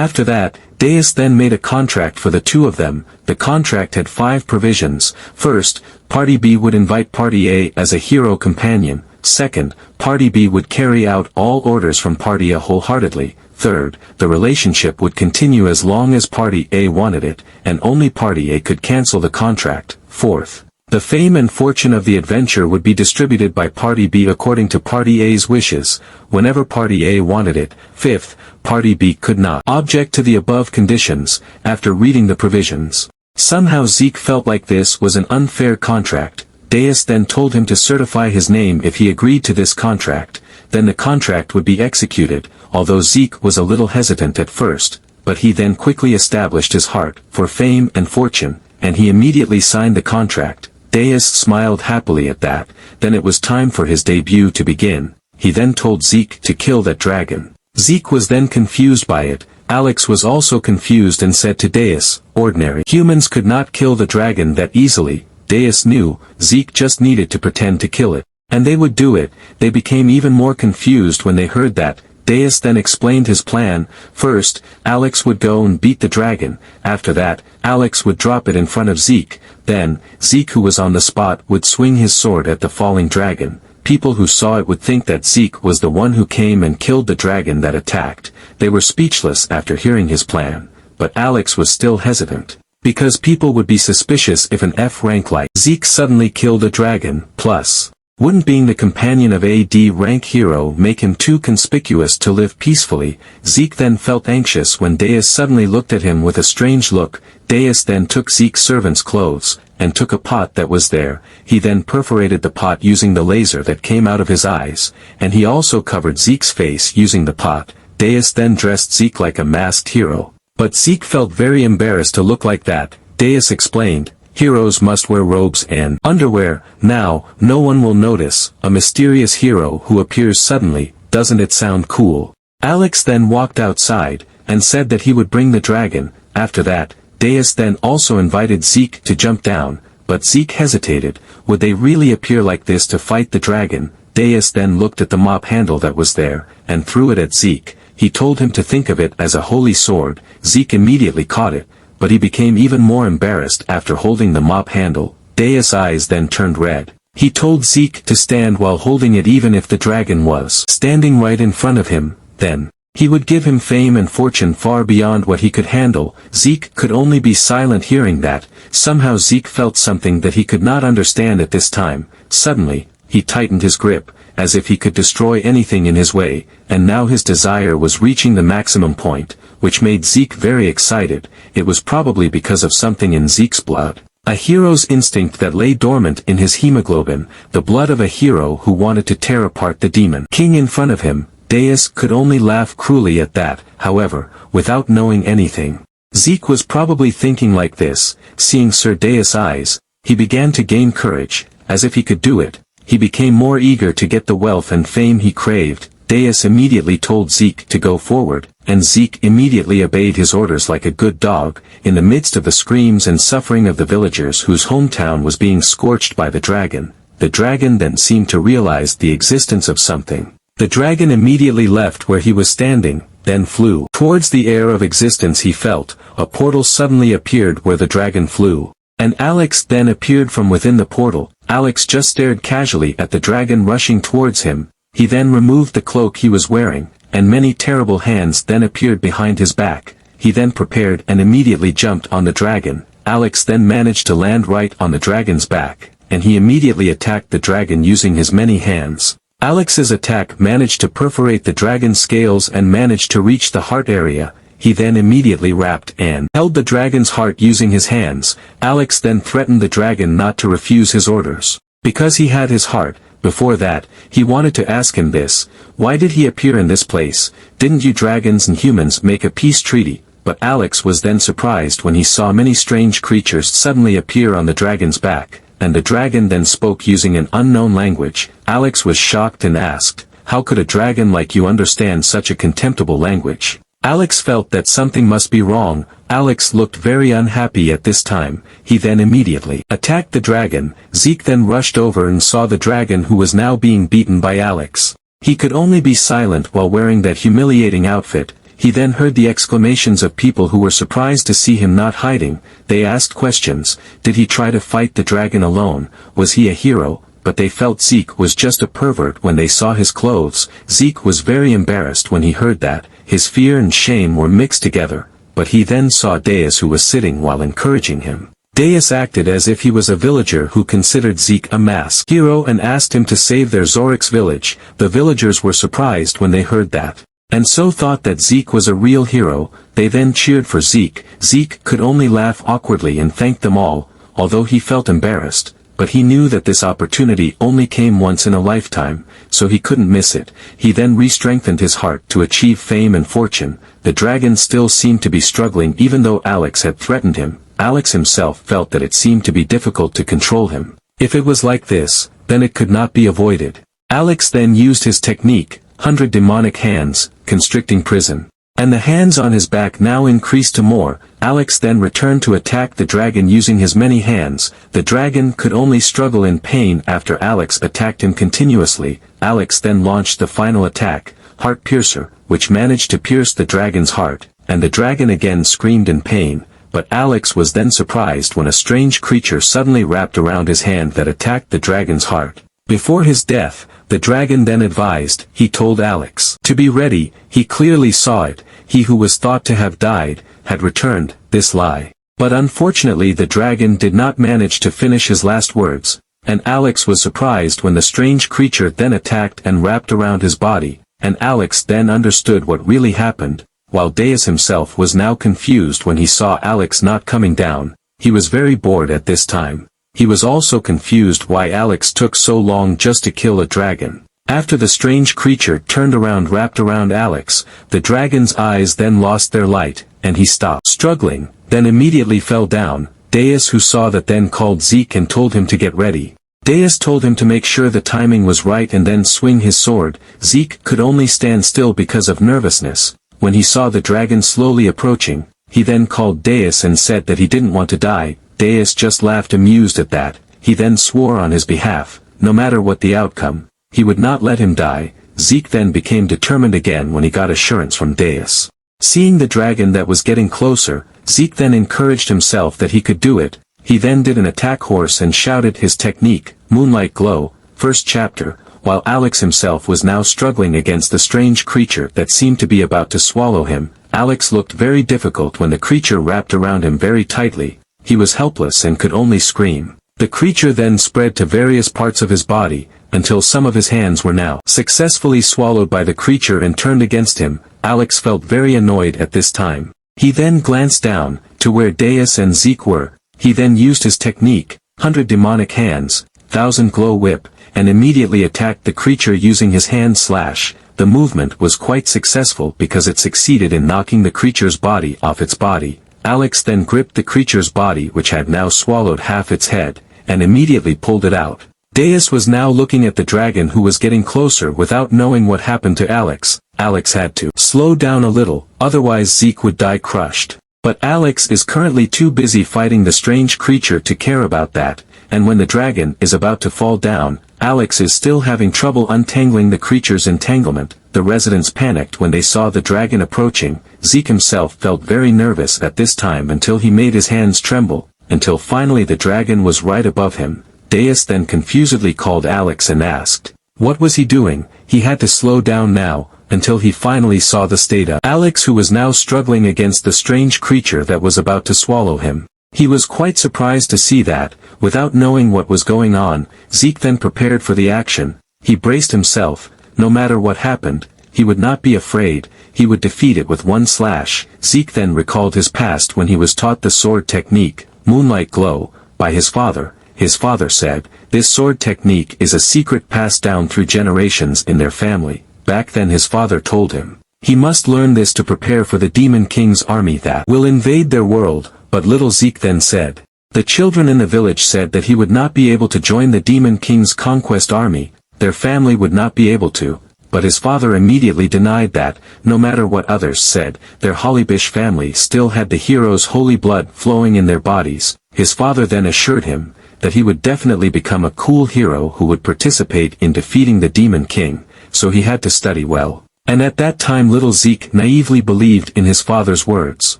After that, Deus then made a contract for the two of them. The contract had 5 provisions. First, Party B would invite Party A as a hero companion. Second, Party B would carry out all orders from Party A wholeheartedly. Third, the relationship would continue as long as Party A wanted it, and only Party A could cancel the contract. Fourth, the fame and fortune of the adventure would be distributed by Party B according to Party A's wishes, whenever Party A wanted it. Fifth, Party B could not object to the above conditions. After reading the provisions, somehow Zeke felt like this was an unfair contract. Deus then told him to certify his name if he agreed to this contract. Then the contract would be executed, although Zeke was a little hesitant at first, but he then quickly established his heart for fame and fortune, and he immediately signed the contract. Deus smiled happily at that. Then it was time for his debut to begin. He then told Zeke to kill that dragon. Zeke was then confused by it. Alex was also confused and said to Deus, ordinary humans could not kill the dragon that easily. Deus knew, Zeke just needed to pretend to kill it, and they would do it. They became even more confused when they heard that. Deus then explained his plan. First, Alex would go and beat the dragon. After that, Alex would drop it in front of Zeke. Then, Zeke, who was on the spot, would swing his sword at the falling dragon. People who saw it would think that Zeke was the one who came and killed the dragon that attacked. They were speechless after hearing his plan. But Alex was still hesitant, because people would be suspicious if an F-rank like Zeke suddenly killed a dragon. Plus, wouldn't being the companion of a D-rank hero make him too conspicuous to live peacefully? Zeke then felt anxious when Deus suddenly looked at him with a strange look. Deus then took Zeke's servant's clothes, and took a pot that was there. He then perforated the pot using the laser that came out of his eyes, and he also covered Zeke's face using the pot. Deus then dressed Zeke like a masked hero. But Zeke felt very embarrassed to look like that. Deus explained, heroes must wear robes and underwear. Now, no one will notice. A mysterious hero who appears suddenly. Doesn't it sound cool? Alex then walked outside, and said that he would bring the dragon. After that, Deus then also invited Zeke to jump down, but Zeke hesitated. Would they really appear like this to fight the dragon? Deus then looked at the mop handle that was there, and threw it at Zeke. He told him to think of it as a holy sword. Zeke immediately caught it, but he became even more embarrassed after holding the mop handle. Deus' eyes then turned red. He told Zeke to stand while holding it even if the dragon was standing right in front of him. Then, he would give him fame and fortune far beyond what he could handle. Zeke could only be silent hearing that. Somehow Zeke felt something that he could not understand at this time. Suddenly, he tightened his grip, as if he could destroy anything in his way, and now his desire was reaching the maximum point, which made Zeke very excited. It was probably because of something in Zeke's blood. A hero's instinct that lay dormant in his hemoglobin, the blood of a hero who wanted to tear apart the demon king in front of him. Deus could only laugh cruelly at that, however, without knowing anything. Zeke was probably thinking like this. Seeing Sir Deus' eyes, he began to gain courage, as if he could do it. He became more eager to get the wealth and fame he craved. Deus immediately told Zeke to go forward, and Zeke immediately obeyed his orders like a good dog. In the midst of the screams and suffering of the villagers whose hometown was being scorched by the dragon then seemed to realize the existence of something. The dragon immediately left where he was standing, then flew towards the air of existence he felt. A portal suddenly appeared where the dragon flew, and Alex then appeared from within the portal. Alex just stared casually at the dragon rushing towards him. He then removed the cloak he was wearing, and many terrible hands then appeared behind his back. He then prepared and immediately jumped on the dragon. Alex then managed to land right on the dragon's back, and he immediately attacked the dragon using his many hands. Alex's attack managed to perforate the dragon's scales and managed to reach the heart area. He then immediately wrapped and held the dragon's heart using his hands. Alex then threatened the dragon not to refuse his orders, because he had his heart. Before that, he wanted to ask him this: why did he appear in this place? Didn't you dragons and humans make a peace treaty? But Alex was then surprised when he saw many strange creatures suddenly appear on the dragon's back, and the dragon then spoke using an unknown language. Alex was shocked and asked, how could a dragon like you understand such a contemptible language? Alex felt that something must be wrong. Alex looked very unhappy at this time. He then immediately attacked the dragon. Zeke then rushed over and saw the dragon who was now being beaten by Alex. He could only be silent while wearing that humiliating outfit. He then heard the exclamations of people who were surprised to see him not hiding. They asked questions. Did he try to fight the dragon alone? Was he a hero? But they felt Zeke was just a pervert when they saw his clothes. Zeke was very embarrassed when he heard that. His fear and shame were mixed together. But he then saw Deus, who was sitting while encouraging him. Deus acted as if he was a villager who considered Zeke a masked hero and asked him to save their Zorix village. The villagers were surprised when they heard that, and so thought that Zeke was a real hero. They then cheered for Zeke. Zeke could only laugh awkwardly and thank them all, although he felt embarrassed, but he knew that this opportunity only came once in a lifetime, so he couldn't miss it. He then re-strengthened his heart to achieve fame and fortune. The dragon still seemed to be struggling even though Alex had threatened him. Alex himself felt that it seemed to be difficult to control him. If it was like this, then it could not be avoided. Alex then used his technique, 100 demonic hands, constricting prison. And the hands on his back now increased to more. Alex then returned to attack the dragon using his many hands. The dragon could only struggle in pain after Alex attacked him continuously. Alex then launched the final attack, Heart Piercer, which managed to pierce the dragon's heart, and the dragon again screamed in pain. But Alex was then surprised when a strange creature suddenly wrapped around his hand that attacked the dragon's heart. Before his death, the dragon then advised, he told Alex to be ready. He clearly saw it. He who was thought to have died, had returned. This lie. But unfortunately the dragon did not manage to finish his last words, and Alex was surprised when the strange creature then attacked and wrapped around his body, and Alex then understood what really happened. While Deus himself was now confused when he saw Alex not coming down. He was very bored at this time. He was also confused why Alex took so long just to kill a dragon. After the strange creature turned around wrapped around Alex, the dragon's eyes then lost their light, and he stopped struggling, then immediately fell down. Deus, who saw that, then called Zeke and told him to get ready. Deus told him to make sure the timing was right and then swing his sword. Zeke could only stand still because of nervousness. When he saw the dragon slowly approaching, he then called Deus and said that he didn't want to die. Deus just laughed amused at that. He then swore on his behalf, no matter what the outcome, he would not let him die. Zeke then became determined again when he got assurance from Deus. Seeing the dragon that was getting closer, Zeke then encouraged himself that he could do it. He then did an attack horse and shouted his technique, Moonlight Glow, first chapter. While Alex himself was now struggling against the strange creature that seemed to be about to swallow him. Alex looked very difficult when the creature wrapped around him very tightly. He was helpless and could only scream. The creature then spread to various parts of his body, until some of his hands were now successfully swallowed by the creature and turned against him. Alex felt very annoyed at this time. He then glanced down, to where Deus and Zeke were. He then used his technique, 100 demonic hands, 1000 glow whip, and immediately attacked the creature using his hand slash. The movement was quite successful because it succeeded in knocking the creature's body off its body. Alex then gripped the creature's body, which had now swallowed half its head, and immediately pulled it out. Deus was now looking at the dragon who was getting closer without knowing what happened to Alex. Alex had to slow down a little, otherwise Zeke would die crushed. But Alex is currently too busy fighting the strange creature to care about that, and when the dragon is about to fall down, Alex is still having trouble untangling the creature's entanglement. The residents panicked when they saw the dragon approaching. Zeke himself felt very nervous at this time until he made his hands tremble, until finally the dragon was right above him. Deus then confusedly called Alex and asked, what was he doing? He had to slow down now, until he finally saw the state of Alex, who was now struggling against the strange creature that was about to swallow him. He was quite surprised to see that, without knowing what was going on. Zeke then prepared for the action. He braced himself. No matter what happened, he would not be afraid. He would defeat it with one slash. Zeke then recalled his past when he was taught the sword technique, Moonlight Glow, by his father. His father said, this sword technique is a secret passed down through generations in their family. Back then his father told him, he must learn this to prepare for the Demon King's army that will invade their world. But little Zeke then said, the children in the village said that he would not be able to join the Demon King's conquest army. Their family would not be able to. But his father immediately denied that. No matter what others said, their Hollybish family still had the hero's holy blood flowing in their bodies. His father then assured him that he would definitely become a cool hero who would participate in defeating the Demon King, so he had to study well. And at that time little Zeke naively believed in his father's words.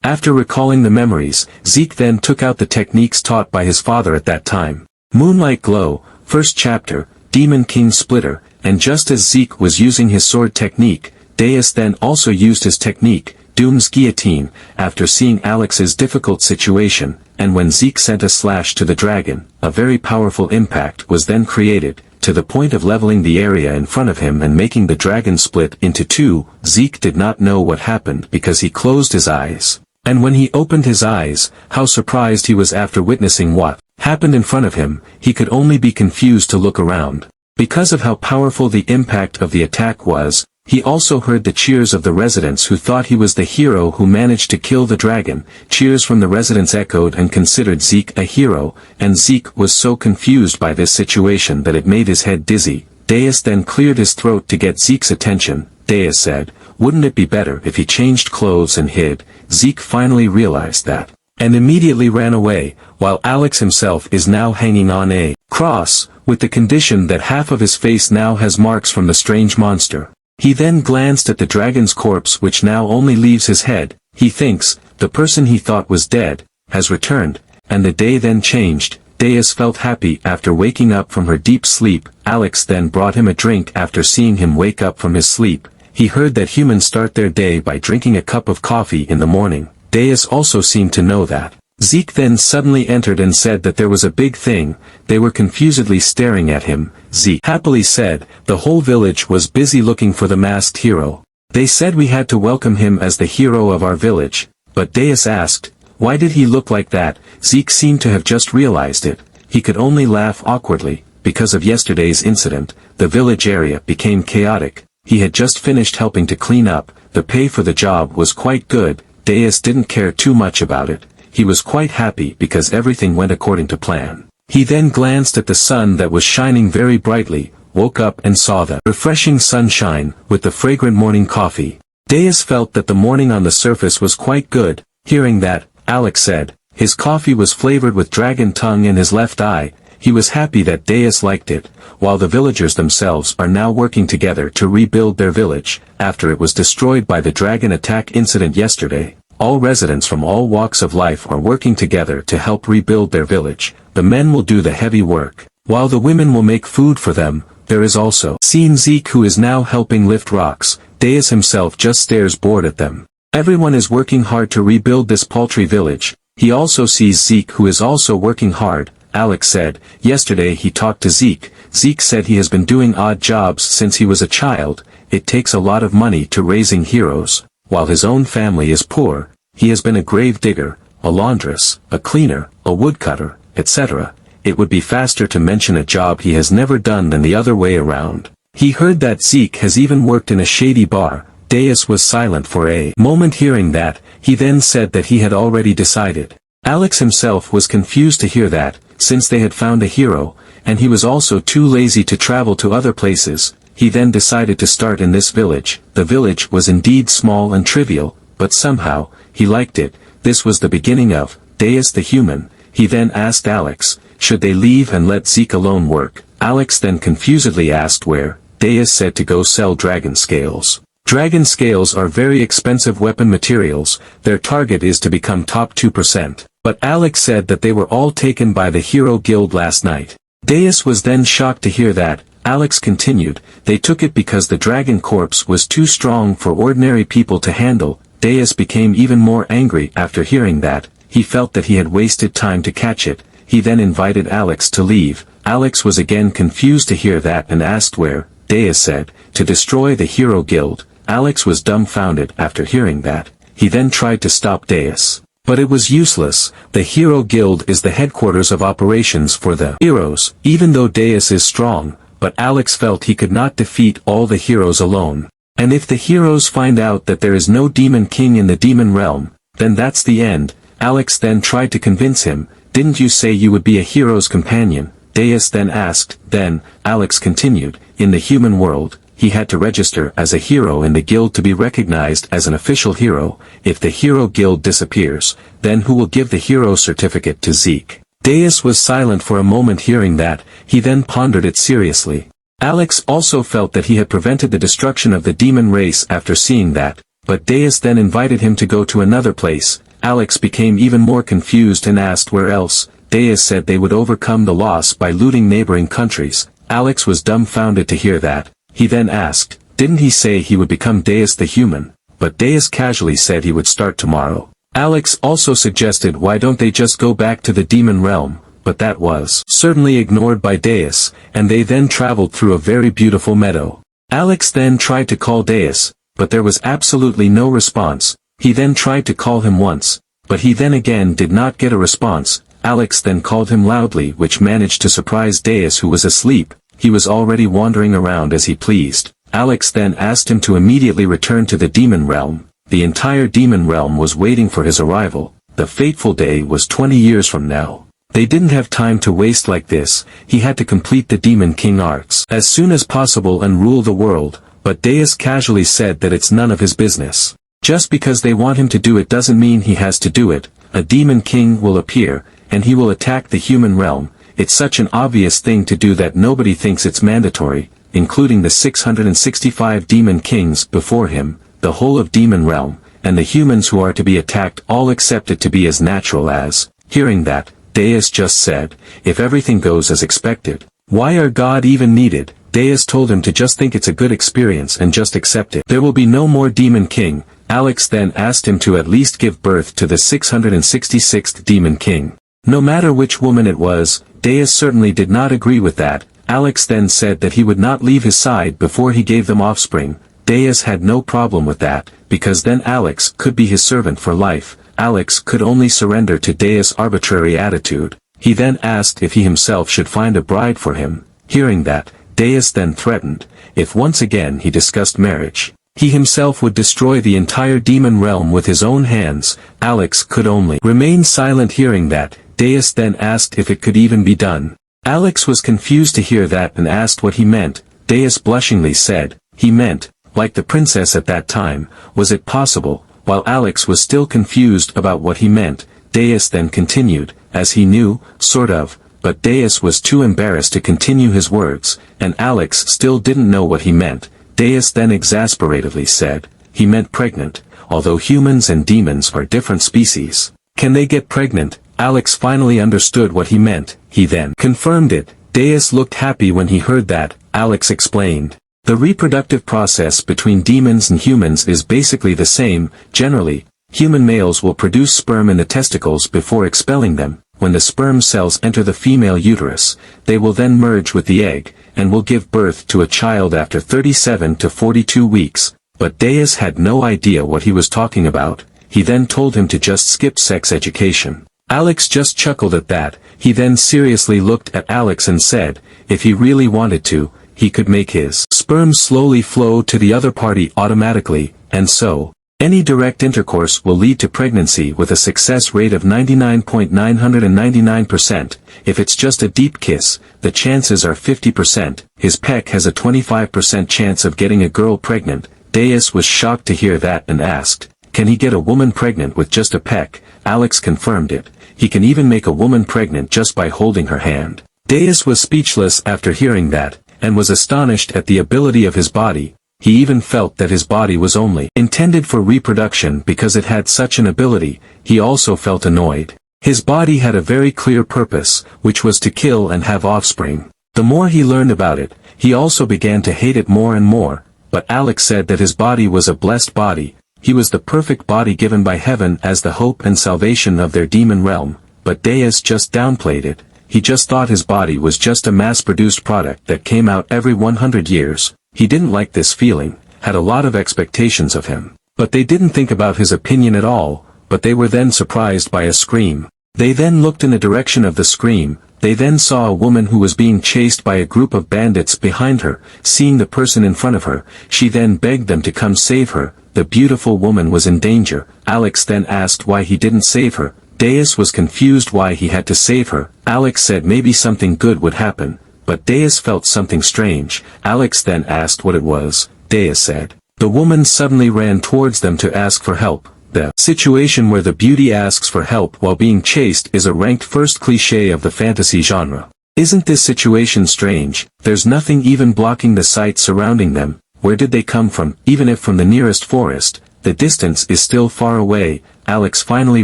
After recalling the memories, Zeke then took out the techniques taught by his father at that time. Moonlight Glow, first chapter, Demon King Splitter, and just as Zeke was using his sword technique, Deus then also used his technique, Doom's Guillotine, after seeing Alex's difficult situation, and when Zeke sent a slash to the dragon, a very powerful impact was then created, to the point of leveling the area in front of him and making the dragon split into two. Zeke did not know what happened because he closed his eyes. And when he opened his eyes, how surprised he was after witnessing what happened in front of him. He could only be confused to look around. Because of how powerful the impact of the attack was, he also heard the cheers of the residents who thought he was the hero who managed to kill the dragon. Cheers from the residents echoed and considered Zeke a hero, and Zeke was so confused by this situation that it made his head dizzy. Deus then cleared his throat to get Zeke's attention. Deus said, "Wouldn't it be better if he changed clothes and hid?" Zeke finally realized that, and immediately ran away, while Alex himself is now hanging on a cross, with the condition that half of his face now has marks from the strange monster. He then glanced at the dragon's corpse which now only leaves his head. He thinks, the person he thought was dead, has returned, and the day then changed. Deus felt happy after waking up from her deep sleep. Alex then brought him a drink after seeing him wake up from his sleep. He heard that humans start their day by drinking a cup of coffee in the morning. Deus also seemed to know that. Zeke then suddenly entered and said that there was a big thing. They were confusedly staring at him. Zeke happily said, the whole village was busy looking for the masked hero. They said we had to welcome him as the hero of our village. But Deus asked, why did he look like that? Zeke seemed to have just realized it. He could only laugh awkwardly. Because of yesterday's incident, the village area became chaotic. He had just finished helping to clean up. The pay for the job was quite good. Deus didn't care too much about it. He was quite happy because everything went according to plan. He then glanced at the sun that was shining very brightly, woke up and saw the refreshing sunshine, with the fragrant morning coffee. Deus felt that the morning on the surface was quite good. Hearing that, Alex said, his coffee was flavored with dragon tongue in his left eye. He was happy that Deus liked it, while the villagers themselves are now working together to rebuild their village, after it was destroyed by the dragon attack incident yesterday. All residents from all walks of life are working together to help rebuild their village. The men will do the heavy work, while the women will make food for them. There is also seen Zeke who is now helping lift rocks. Deus himself just stares bored at them. Everyone is working hard to rebuild this paltry village. He also sees Zeke who is also working hard. Alex said, yesterday he talked to Zeke. Zeke said he has been doing odd jobs since he was a child. It takes a lot of money to raising heroes. While his own family is poor, he has been a grave digger, a laundress, a cleaner, a woodcutter, etc. It would be faster to mention a job he has never done than the other way around. He heard that Zeke has even worked in a shady bar. Deus was silent for a moment hearing that. He then said that he had already decided. Alex himself was confused to hear that, since they had found a hero, and he was also too lazy to travel to other places. He then decided to start in this village. The village was indeed small and trivial, but somehow, he liked it. This was the beginning of Deus the human. He then asked Alex, should they leave and let Zeke alone work? Alex then confusedly asked where. Deus said to go sell dragon scales. Dragon scales are very expensive weapon materials. Their target is to become top 2%. But Alex said that they were all taken by the Hero Guild last night. Deus was then shocked to hear that. Alex continued, they took it because the dragon corpse was too strong for ordinary people to handle. Deus became even more angry after hearing that. He felt that he had wasted time to catch it. He then invited Alex to leave. Alex was again confused to hear that and asked where. Deus said, to destroy the Hero Guild. Alex was dumbfounded after hearing that. He then tried to stop Deus. But it was useless. The Hero Guild is the headquarters of operations for the heroes, even though Deus is strong. But Alex felt he could not defeat all the heroes alone. And if the heroes find out that there is no demon king in the demon realm, then that's the end. Alex then tried to convince him, didn't you say you would be a hero's companion? Deus then asked. Then, Alex continued, in the human world, he had to register as a hero in the guild to be recognized as an official hero. If the Hero Guild disappears, then who will give the hero certificate to Zeke? Deus was silent for a moment hearing that. He then pondered it seriously. Alex also felt that he had prevented the destruction of the demon race after seeing that, but Deus then invited him to go to another place. Alex became even more confused and asked where else. Deus said they would overcome the loss by looting neighboring countries. Alex was dumbfounded to hear that. He then asked, didn't he say he would become Deus the human? But Deus casually said he would start tomorrow. Alex also suggested why don't they just go back to the demon realm, but that was certainly ignored by Deus, and they then traveled through a very beautiful meadow. Alex then tried to call Deus, but there was absolutely no response. He then tried to call him once, but he then again did not get a response. Alex then called him loudly, which managed to surprise Deus, who was asleep. He was already wandering around as he pleased. Alex then asked him to immediately return to the demon realm. The entire demon realm was waiting for his arrival. The fateful day was 20 years from now. They didn't have time to waste like this. He had to complete the Demon King arcs as soon as possible and rule the world, but Deus casually said that it's none of his business. Just because they want him to do it doesn't mean he has to do it. A Demon King will appear, and he will attack the human realm. It's such an obvious thing to do that nobody thinks it's mandatory, including the 665 Demon Kings before him, the whole of Demon Realm, and the humans who are to be attacked all accept it to be as natural as. Hearing that, Deus just said, if everything goes as expected, why are God even needed? Deus told him to just think it's a good experience and just accept it. There will be no more Demon King. Alex then asked him to at least give birth to the 666th Demon King. No matter which woman it was, Deus certainly did not agree with that. Alex then said that he would not leave his side before he gave them offspring. Deus had no problem with that, because then Alex could be his servant for life. Alex could only surrender to Deus' arbitrary attitude. He then asked if he himself should find a bride for him. Hearing that, Deus then threatened, if once again he discussed marriage, he himself would destroy the entire demon realm with his own hands. Alex could only remain silent. Hearing that, Deus then asked if it could even be done. Alex was confused to hear that and asked what he meant. Deus blushingly said, he meant, like the princess at that time. Was it possible? While Alex was still confused about what he meant, Deus then continued, as he knew, sort of, but Deus was too embarrassed to continue his words, and Alex still didn't know what he meant. Deus then exasperatedly said, he meant pregnant, although humans and demons are different species. Can they get pregnant? Alex finally understood what he meant. He then confirmed it. Deus looked happy when he heard that. Alex explained, the reproductive process between demons and humans is basically the same. Generally, human males will produce sperm in the testicles before expelling them. When the sperm cells enter the female uterus, they will then merge with the egg, and will give birth to a child after 37 to 42 weeks. But Deus had no idea what he was talking about. He then told him to just skip sex education. Alex just chuckled at that. He then seriously looked at Alex and said, if he really wanted to, he could make his sperm slowly flow to the other party automatically, and so, any direct intercourse will lead to pregnancy with a success rate of 99.999%. If it's just a deep kiss, the chances are 50%. His peck has a 25% chance of getting a girl pregnant. Deus was shocked to hear that and asked, can he get a woman pregnant with just a peck? Alex confirmed it. He can even make a woman pregnant just by holding her hand. Deus was speechless after hearing that, and was astonished at the ability of his body. He even felt that his body was only intended for reproduction because it had such an ability. He also felt annoyed. His body had a very clear purpose, which was to kill and have offspring. The more he learned about it, he also began to hate it more and more. But Alex said that his body was a blessed body. He was the perfect body given by heaven as the hope and salvation of their demon realm. But Deus just downplayed it. He just thought his body was just a mass-produced product that came out every 100 years. He didn't like this feeling, had a lot of expectations of him. But they didn't think about his opinion at all, but they were then surprised by a scream. They then looked in the direction of the scream. They then saw a woman who was being chased by a group of bandits behind her. Seeing the person in front of her, she then begged them to come save her. The beautiful woman was in danger. Alex then asked why he didn't save her. Deus was confused why he had to save her. Alex said maybe something good would happen, but Deus felt something strange. Alex then asked what it was. Deus said, the woman suddenly ran towards them to ask for help. The situation where the beauty asks for help while being chased is a ranked first cliché of the fantasy genre. Isn't this situation strange? There's nothing even blocking the sight surrounding them. Where did they come from? Even if from the nearest forest, the distance is still far away. Alex finally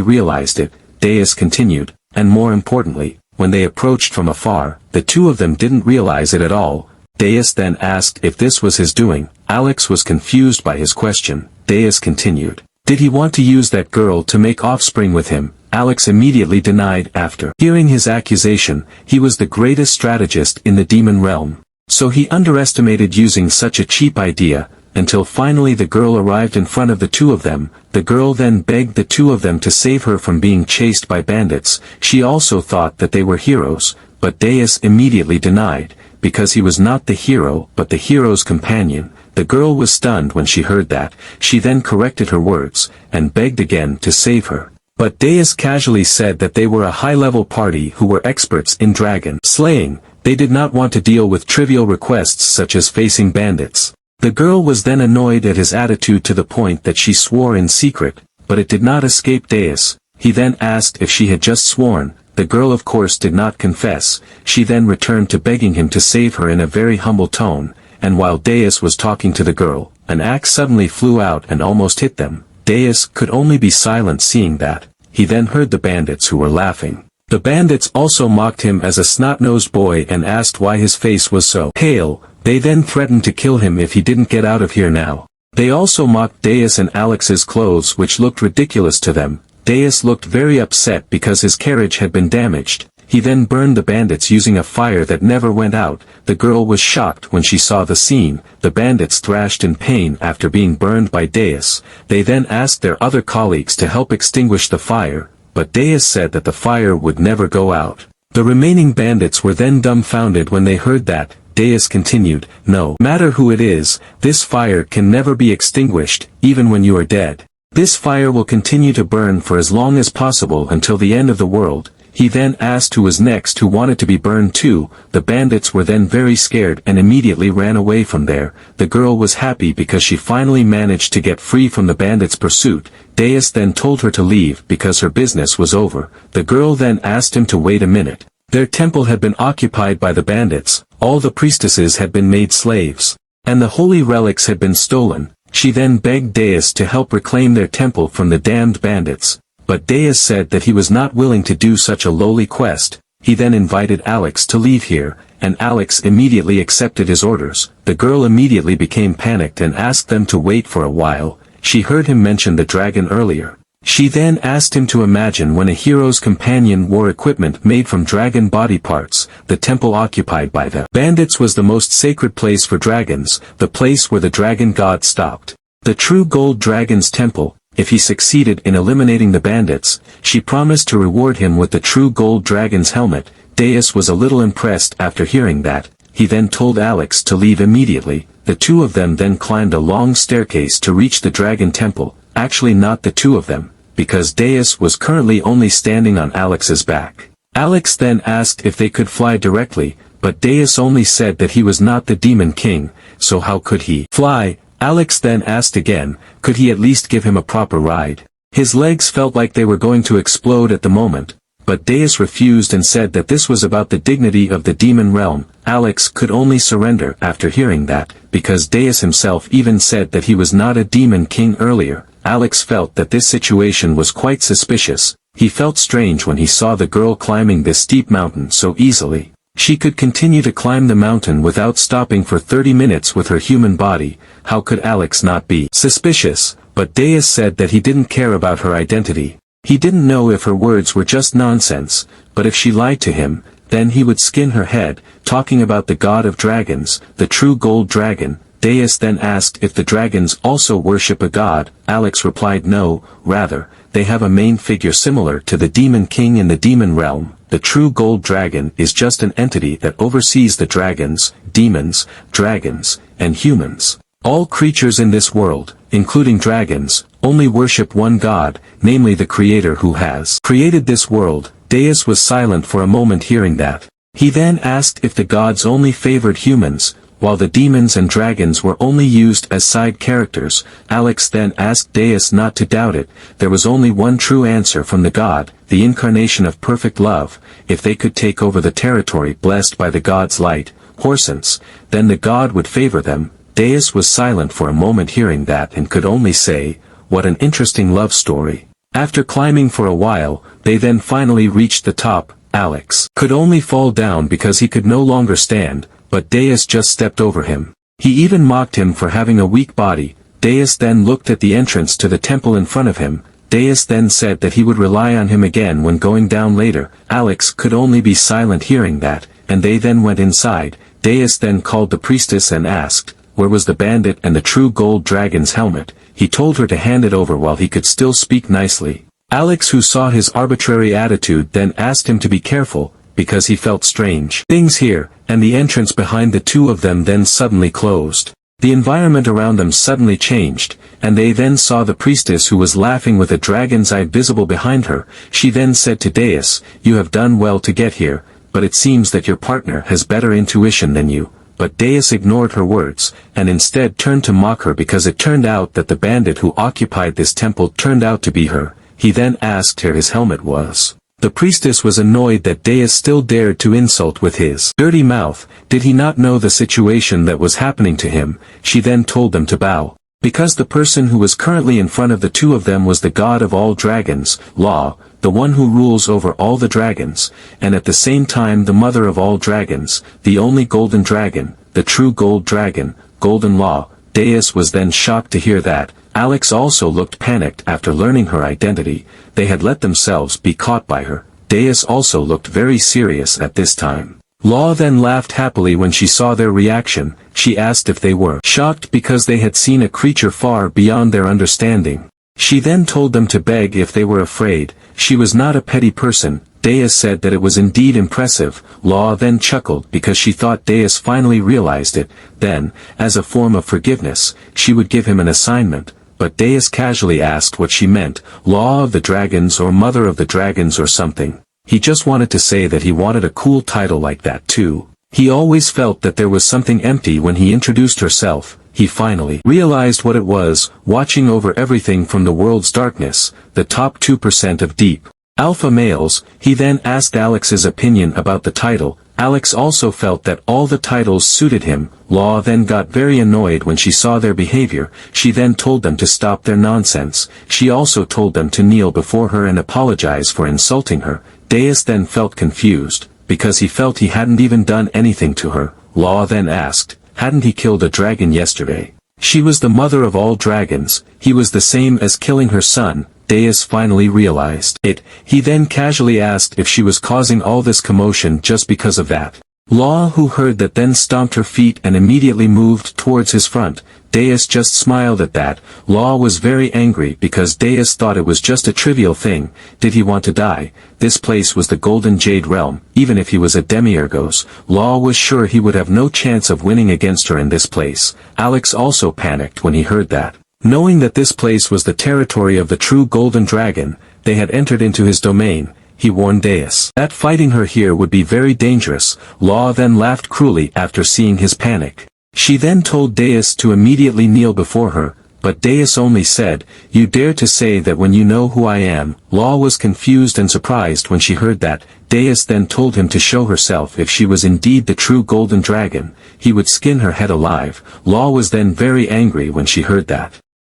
realized it. Deus continued, and more importantly, when they approached from afar, the two of them didn't realize it at all. Deus then asked if this was his doing. Alex was confused by his question. Deus continued, did he want to use that girl to make offspring with him? Alex immediately denied. After hearing his accusation, he was the greatest strategist in the demon realm. So he underestimated using such a cheap idea, until finally the girl arrived in front of the two of them. The girl then begged the two of them to save her from being chased by bandits. She also thought that they were heroes, but Deus immediately denied, because he was not the hero but the hero's companion. The girl was stunned when she heard that. She then corrected her words, and begged again to save her. But Deus casually said that they were a high-level party who were experts in dragon slaying. They did not want to deal with trivial requests such as facing bandits. The girl was then annoyed at his attitude to the point that she swore in secret, but it did not escape Deus. He then asked if she had just sworn. The girl of course did not confess. She then returned to begging him to save her in a very humble tone, and while Deus was talking to the girl, an axe suddenly flew out and almost hit them. Deus could only be silent seeing that. He then heard the bandits who were laughing. The bandits also mocked him as a snot-nosed boy and asked why his face was so pale. They then threatened to kill him if he didn't get out of here now. They also mocked Deus and Alex's clothes, which looked ridiculous to them. Deus looked very upset because his carriage had been damaged. He then burned the bandits using a fire that never went out. The girl was shocked when she saw the scene. The bandits thrashed in pain after being burned by Deus. They then asked their other colleagues to help extinguish the fire, but Deus said that the fire would never go out. The remaining bandits were then dumbfounded when they heard that. Deus continued, no matter who it is, this fire can never be extinguished, even when you are dead. This fire will continue to burn for as long as possible until the end of the world. He then asked who was next who wanted to be burned too. The bandits were then very scared and immediately ran away from there. The girl was happy because she finally managed to get free from the bandits' pursuit. Deus then told her to leave because her business was over. The girl then asked him to wait a minute. Their temple had been occupied by the bandits, all the priestesses had been made slaves, and the holy relics had been stolen. She then begged Deus to help reclaim their temple from the damned bandits. But Deus said that he was not willing to do such a lowly quest. He then invited Alex to leave here, and Alex immediately accepted his orders. The girl immediately became panicked and asked them to wait for a while. She heard him mention the dragon earlier. She then asked him to imagine when a hero's companion wore equipment made from dragon body parts. The temple occupied by the bandits was the most sacred place for dragons, the place where the dragon god stopped. The true gold dragon's temple. If he succeeded in eliminating the bandits, she promised to reward him with the true gold dragon's helmet. Deus was a little impressed after hearing that. He then told Alex to leave immediately. The two of them then climbed a long staircase to reach the dragon temple. Actually not the two of them, because Deus was currently only standing on Alex's back. Alex then asked if they could fly directly, but Deus only said that he was not the demon king, so how could he fly? Alex then asked again, could he at least give him a proper ride? His legs felt like they were going to explode at the moment, but Deus refused and said that this was about the dignity of the demon realm. Alex could only surrender after hearing that, because Deus himself even said that he was not a demon king earlier. Alex felt that this situation was quite suspicious. He felt strange when he saw the girl climbing this steep mountain so easily. She could continue to climb the mountain without stopping for 30 minutes with her human body. How could Alex not be suspicious? But Deus said that he didn't care about her identity. He didn't know if her words were just nonsense, but if she lied to him, then he would skin her head. Talking about the god of dragons, the true gold dragon, Deus then asked if the dragons also worship a god. Alex replied no, rather, they have a main figure similar to the demon king in the demon realm. The true gold dragon is just an entity that oversees the dragons, demons, dragons, and humans. All creatures in this world, including dragons, only worship one god, namely the Creator who has created this world. Deus was silent for a moment hearing that. He then asked if the gods only favored humans. while the demons and dragons were only used as side characters. Alex then asked Deus not to doubt it. There was only one true answer from the god, the incarnation of perfect love. If they could take over the territory blessed by the god's light, Horsens, then the god would favor them. Deus was silent for a moment hearing that and could only say, "What an interesting love story." After climbing for a while, they then finally reached the top. Alex could only fall down because he could no longer stand, but Deus just stepped over him. He even mocked him for having a weak body. Deus then looked at the entrance to the temple in front of him. Deus then said that he would rely on him again when going down later. Alex could only be silent hearing that, and they then went inside. Deus then called the priestess and asked, where was the bandit and the true gold dragon's helmet. He told her to hand it over while he could still speak nicely. Alex, who saw his arbitrary attitude, then asked him to be careful, because he felt strange things here, and the entrance behind the two of them then suddenly closed. The environment around them suddenly changed, and they then saw the priestess who was laughing with a dragon's eye visible behind her. She then said to Deus, "You have done well to get here, but it seems that your partner has better intuition than you." But Deus ignored her words, and instead turned to mock her because it turned out that the bandit who occupied this temple turned out to be her. He then asked her his helmet was. The priestess was annoyed that Deus still dared to insult with his dirty mouth. Did he not know the situation that was happening to him? She then told them to bow. Because the person who was currently in front of the two of them was the god of all dragons, Law, the one who rules over all the dragons, and at the same time the mother of all dragons, the only golden dragon, the true gold dragon, Golden Law. Deus was then shocked to hear that. Alex also looked panicked after learning her identity. They had let themselves be caught by her. Deus also looked very serious at this time. Law then laughed happily when she saw their reaction. She asked if they were shocked because they had seen a creature far beyond their understanding. She then told them to beg if they were afraid. She was not a petty person. Deus said that it was indeed impressive. Law then chuckled because she thought Deus finally realized it. Then, as a form of forgiveness, she would give him an assignment. But Deus casually asked what she meant, Law of the Dragons or Mother of the Dragons or something. He just wanted to say that he wanted a cool title like that too. He always felt that there was something empty when he introduced herself. He finally realized what it was, watching over everything from the world's darkness, the top 2% of deep alpha males. He then asked Alex's opinion about the title. Alex also felt that all the titles suited him. Law then got very annoyed when she saw their behavior. She then told them to stop their nonsense. She also told them to kneel before her and apologize for insulting her. Deus then felt confused, because he felt he hadn't even done anything to her. Law then asked, hadn't he killed a dragon yesterday? She was the mother of all dragons. He was the same as killing her son. Deus finally realized it. He then casually asked if she was causing all this commotion just because of that. Law, who heard that, then stomped her feet and immediately moved towards his front. Deus just smiled at that. Law was very angry because Deus thought it was just a trivial thing. Did he want to die? This place was the Golden Jade Realm. Even if he was a Demiourgos, Law was sure he would have no chance of winning against her in this place. Alex also panicked when he heard that. Knowing that this place was the territory of the true Golden Dragon, they had entered into his domain. He warned Deus that fighting her here would be very dangerous. Law then laughed cruelly after seeing his panic. She then told Deus to immediately kneel before her, but Deus only said, "You dare to say that when you know who I am?" Law was confused and surprised when she heard that. Deus then told him to show herself. If she was indeed the true Golden Dragon, he would skin her head alive. Law was then very angry when she heard that.